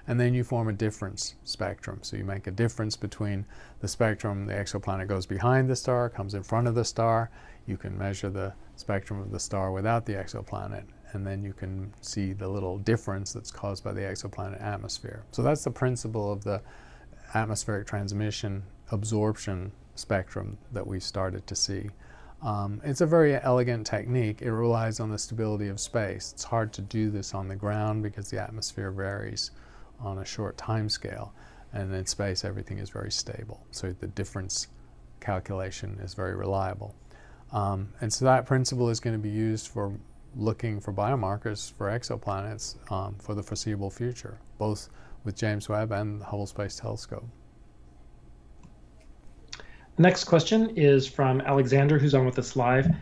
And then you form a difference spectrum. So you make a difference between the spectrum the exoplanet goes behind the star, comes in front of the star. You can measure the spectrum of the star without the exoplanet, and then you can see the little difference that's caused by the exoplanet atmosphere. So that's the principle of the atmospheric transmission absorption spectrum that we started to see. It's a very elegant technique. It relies on the stability of space. It's hard to do this on the ground because the atmosphere varies on a short time scale, and in space everything is very stable. So the difference calculation is very reliable. And so that principle is going to be used for looking for biomarkers for exoplanets for the foreseeable future, both with James Webb and the Hubble Space Telescope. The next question is from Alexander, who's on with us live.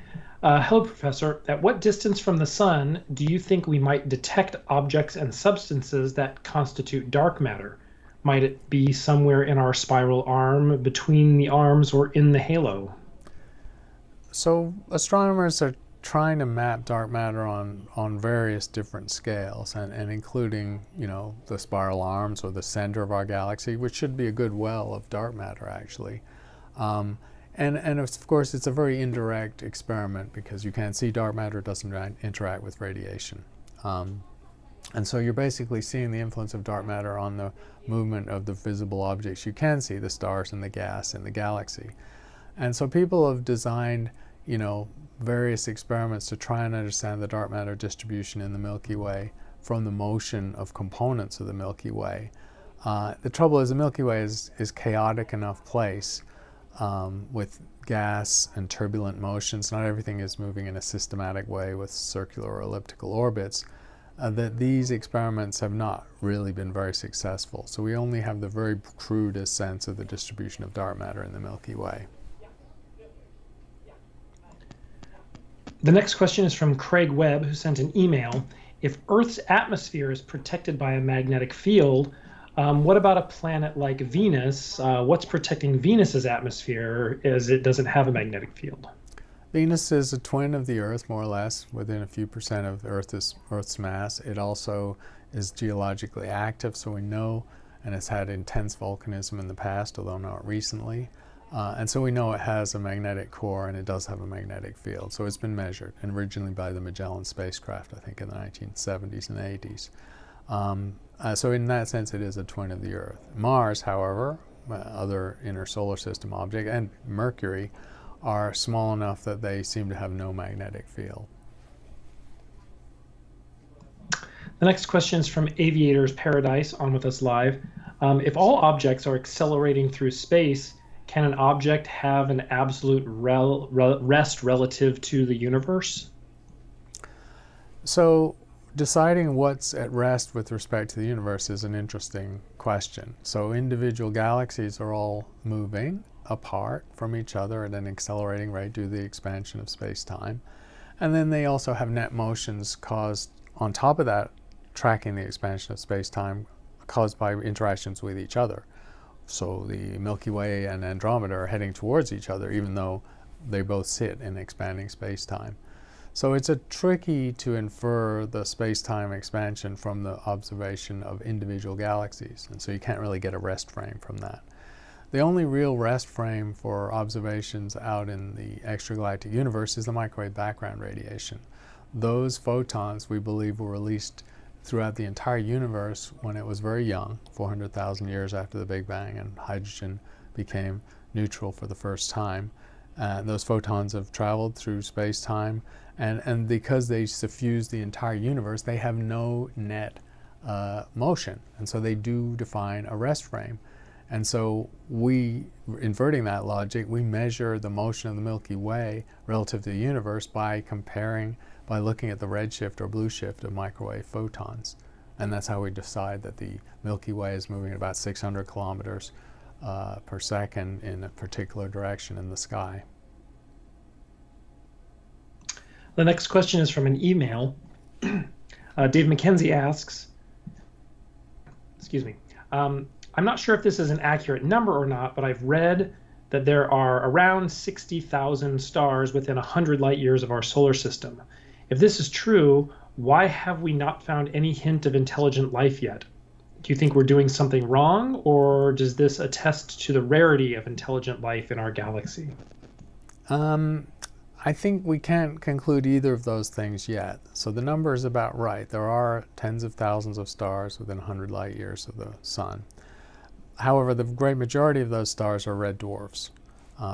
Hello, Professor. At what distance from the Sun do you think we might detect objects and substances that constitute dark matter? Might it be somewhere in our spiral arm, between the arms, or in the halo? So astronomers are trying to map dark matter on various different scales, and including, the spiral arms or the center of our galaxy, which should be a good well of dark matter, actually. And of course, it's a very indirect experiment because you can't see dark matter, it doesn't interact with radiation. And so you're basically seeing the influence of dark matter on the movement of the visible objects you can see, the stars and the gas in the galaxy. And so people have designed, various experiments to try and understand the dark matter distribution in the Milky Way from the motion of components of the Milky Way. The trouble is the Milky Way is chaotic enough place with gas and turbulent motions. Not everything is moving in a systematic way with circular or elliptical orbits. That these experiments have not really been very successful. So we only have the very crudest sense of the distribution of dark matter in the Milky Way. The next question is from Craig Webb, who sent an email. If Earth's atmosphere is protected by a magnetic field, what about a planet like Venus? What's protecting Venus's atmosphere as it doesn't have a magnetic field? Venus is a twin of the Earth, more or less, within a few percent of Earth's mass. It also is geologically active, so we know, and it's had intense volcanism in the past, although not recently. And so we know it has a magnetic core, and it does have a magnetic field. So it's been measured, and originally by the Magellan spacecraft, I think in the 1970s and 80s. So in that sense, it is a twin of the Earth. Mars, however, other inner solar system object, and Mercury, are small enough that they seem to have no magnetic field. The next question is from Aviator's Paradise, on with us live. If all objects are accelerating through space, can an object have an absolute rest relative to the universe? So deciding what's at rest with respect to the universe is an interesting question. So individual galaxies are all moving apart from each other at an accelerating rate due to the expansion of space-time. And then they also have net motions caused, on top of that, tracking the expansion of space-time caused by interactions with each other. So the Milky Way and Andromeda are heading towards each other, even though they both sit in expanding space-time. So it's tricky to infer the space-time expansion from the observation of individual galaxies, and so you can't really get a rest frame from that. The only real rest frame for observations out in the extragalactic universe is the microwave background radiation. Those photons, we believe, were released throughout the entire universe when it was very young, 400,000 years after the Big Bang, and hydrogen became neutral for the first time. Those photons have traveled through space-time, and because they suffuse the entire universe, they have no net motion, and so they do define a rest frame. And so inverting that logic, we measure the motion of the Milky Way relative to the universe by looking at the redshift or blue shift of microwave photons. And that's how we decide that the Milky Way is moving at about 600 kilometers per second in a particular direction in the sky. The next question is from an email. Dave McKenzie asks, I'm not sure if this is an accurate number or not, but I've read that there are around 60,000 stars within 100 light years of our solar system. If this is true, why have we not found any hint of intelligent life yet? Do you think we're doing something wrong, or does this attest to the rarity of intelligent life in our galaxy? I think we can't conclude either of those things yet. So the number is about right. There are tens of thousands of stars within 100 light years of the sun. However, the great majority of those stars are red dwarfs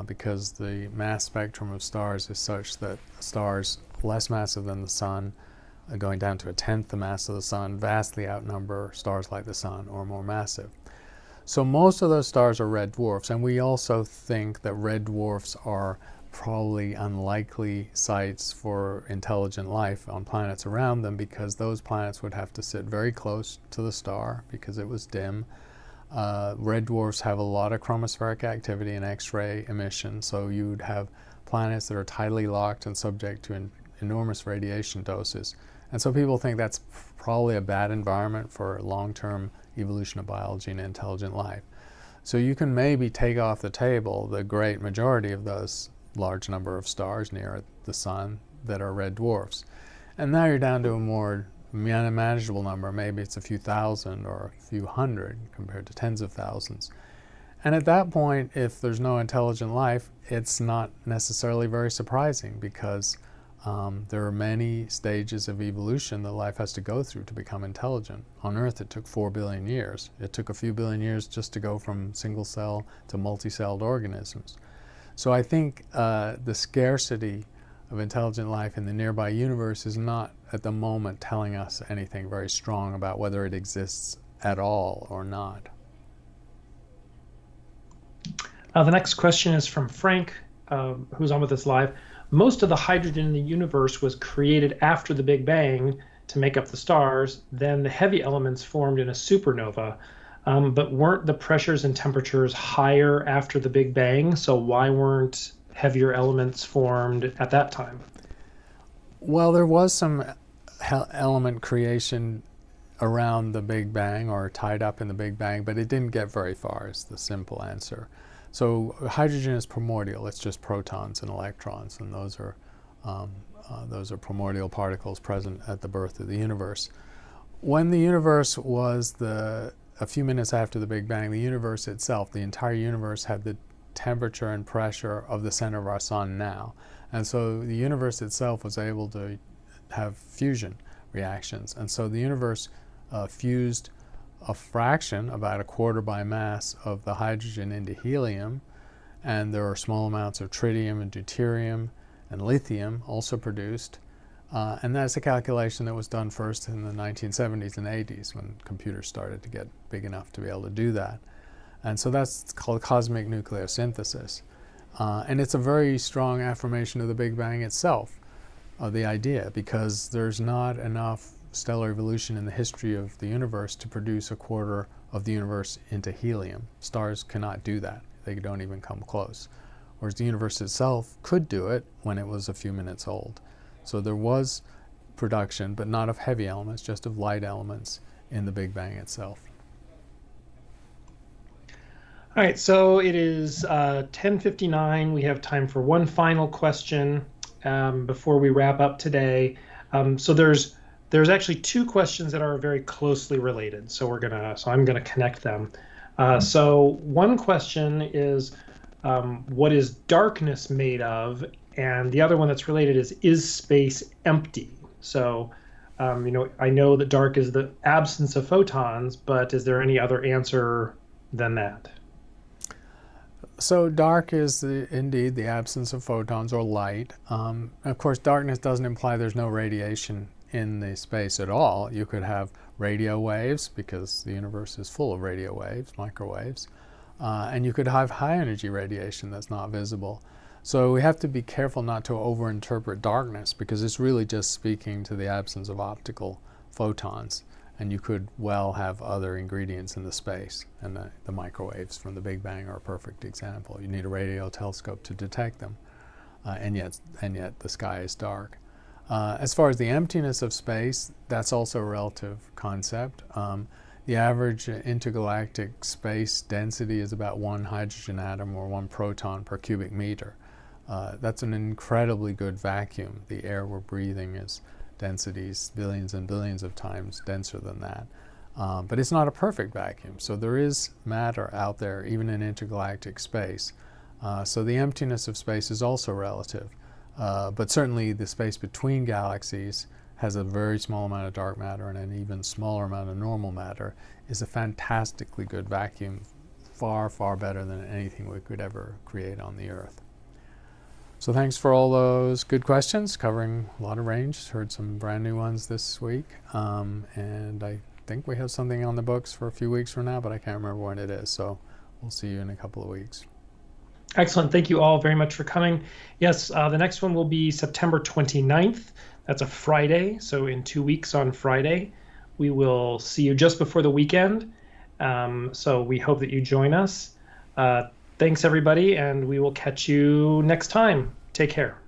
because the mass spectrum of stars is such that stars less massive than the sun, going down to a tenth the mass of the sun, vastly outnumber stars like the sun or more massive. So most of those stars are red dwarfs, and we also think that red dwarfs are probably unlikely sites for intelligent life on planets around them, because those planets would have to sit very close to the star because it was dim. Red dwarfs have a lot of chromospheric activity and X-ray emission, so you'd have planets that are tidally locked and subject to enormous radiation doses. And so people think that's probably a bad environment for long-term evolution of biology and intelligent life. So you can maybe take off the table the great majority of those large number of stars near the sun that are red dwarfs. And now you're down to a more manageable number. Maybe it's a few thousand or a few hundred compared to tens of thousands. And at that point, if there's no intelligent life, it's not necessarily very surprising, because there are many stages of evolution that life has to go through to become intelligent. On Earth, it took 4 billion years. It took a few billion years just to go from single cell to multi-celled organisms. So I think the scarcity of intelligent life in the nearby universe is not at the moment telling us anything very strong about whether it exists at all or not. The next question is from Frank, who's on with us live. Most of the hydrogen in the universe was created after the Big Bang to make up the stars. Then the heavy elements formed in a supernova. But weren't the pressures and temperatures higher after the Big Bang? So why weren't heavier elements formed at that time? Well, there was some element creation around the Big Bang, or tied up in the Big Bang, but it didn't get very far, is the simple answer. So hydrogen is primordial. It's just protons and electrons, and those are primordial particles present at the birth of the universe. When the universe was a few minutes after the Big Bang, the universe itself, the entire universe, had the temperature and pressure of the center of our sun now. And so the universe itself was able to have fusion reactions. And so the universe fused a fraction, about a quarter by mass, of the hydrogen into helium, and there are small amounts of tritium and deuterium and lithium also produced. And that's a calculation that was done first in the 1970s and 80s, when computers started to get big enough to be able to do that. And so that's called cosmic nucleosynthesis. And it's a very strong affirmation of the Big Bang itself, the idea, because there's not enough stellar evolution in the history of the universe to produce a quarter of the universe into helium. Stars cannot do that. They don't even come close. Whereas the universe itself could do it when it was a few minutes old. So there was production, but not of heavy elements, just of light elements in the Big Bang itself. All right, so it is 10:59. We have time for one final question before we wrap up today. So there's actually two questions that are very closely related. So I'm gonna connect them. So one question is, what is darkness made of? And the other one that's related is space empty? So, I know that dark is the absence of photons, but is there any other answer than that? So dark is indeed the absence of photons or light. Of course, darkness doesn't imply there's no radiation in the space at all. You could have radio waves, because the universe is full of radio waves, microwaves, and you could have high energy radiation that's not visible. So we have to be careful not to overinterpret darkness, because it's really just speaking to the absence of optical photons, and you could well have other ingredients in the space, and the microwaves from the Big Bang are a perfect example. You need a radio telescope to detect them, and yet the sky is dark. As far as the emptiness of space, that's also a relative concept. The average intergalactic space density is about 1 hydrogen atom or 1 proton per cubic meter. That's an incredibly good vacuum. The air we're breathing is densities billions and billions of times denser than that. But it's not a perfect vacuum. So there is matter out there, even in intergalactic space. So the emptiness of space is also relative. But certainly the space between galaxies has a very small amount of dark matter, and an even smaller amount of normal matter is a fantastically good vacuum, far, far better than anything we could ever create on the Earth. So thanks for all those good questions, covering a lot of range. Heard some brand new ones this week. And I think we have something on the books for a few weeks from now, but I can't remember when it is. So we'll see you in a couple of weeks. Excellent. Thank you all very much for coming. Yes, the next one will be September 29th. That's a Friday. So in 2 weeks on Friday, we will see you just before the weekend. So we hope that you join us. Thanks, everybody, and we will catch you next time. Take care.